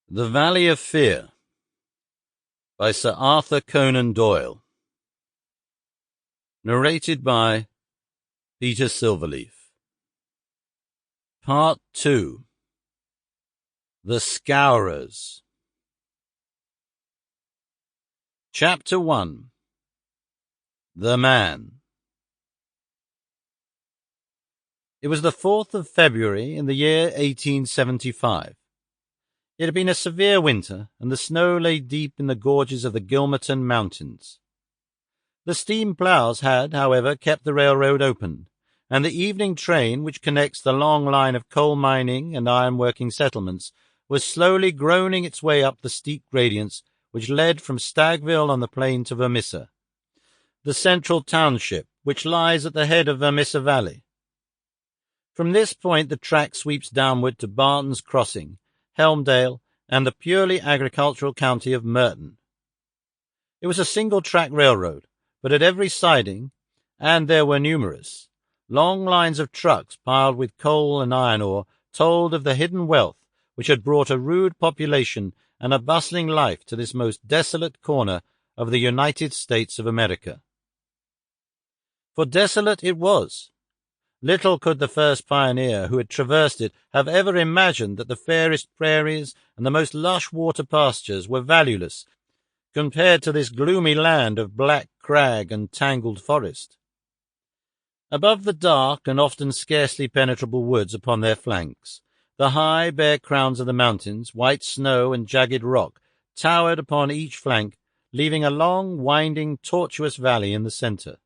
The Valley of Fear by Sir Arthur Conan Doyle. Narrated by Peter Silverleaf. Part 2. The Scourers. Chapter 1. The Man. It was the 4th of February in the year 1875. It had been a severe winter, and the snow lay deep in the gorges of the Gilmerton Mountains. The steam ploughs had, however, kept the railroad open, and the evening train, which connects the long line of coal mining and iron-working settlements, was slowly groaning its way up the steep gradients which led from Stagville on the plain to Vermissa, the central township which lies at the head of Vermissa Valley. From this point the track sweeps downward to Barton's Crossing, Helmdale, and the purely agricultural county of Merton. It was a single-track railroad, but at every siding, and there were numerous, long lines of trucks piled with coal and iron ore told of the hidden wealth which had brought a rude population and a bustling life to this most desolate corner of the United States of America. For desolate it was. Little could the first pioneer who had traversed it have ever imagined that the fairest prairies and the most lush water pastures were valueless compared to this gloomy land of black crag and tangled forest. Above the dark and often scarcely penetrable woods upon their flanks, the high, bare crowns of the mountains, white snow and jagged rock, towered upon each flank, leaving a long, winding, tortuous valley in the centre.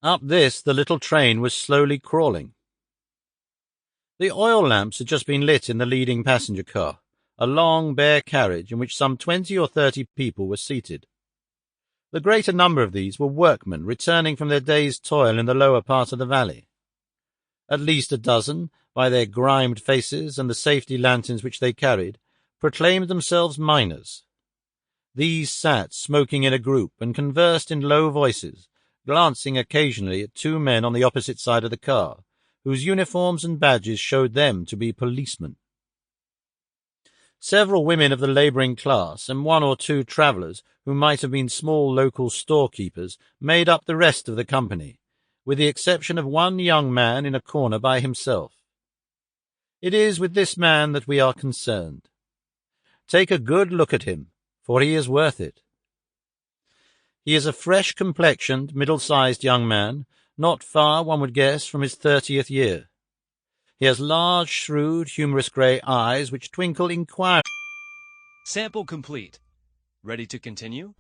Up this the little train was slowly crawling. The oil lamps had just been lit in the leading passenger car, a long, bare carriage in which some 20 or 30 people were seated. The greater number of these were workmen returning from their day's toil in the lower part of the valley. At least a dozen, by their grimed faces and the safety lanterns which they carried, proclaimed themselves miners. These sat smoking in a group and conversed in low voices, glancing occasionally at two men on the opposite side of the car, whose uniforms and badges showed them to be policemen. Several women of the labouring class and one or two travellers who might have been small local storekeepers made up the rest of the company, with the exception of one young man in a corner by himself. It is with this man that we are concerned. Take a good look at him, for he is worth it. He is a fresh-complexioned, middle-sized young man, not far, one would guess, from his 30th year. He has large, shrewd, humorous grey eyes which twinkle inquiringly. Sample complete. Ready to continue?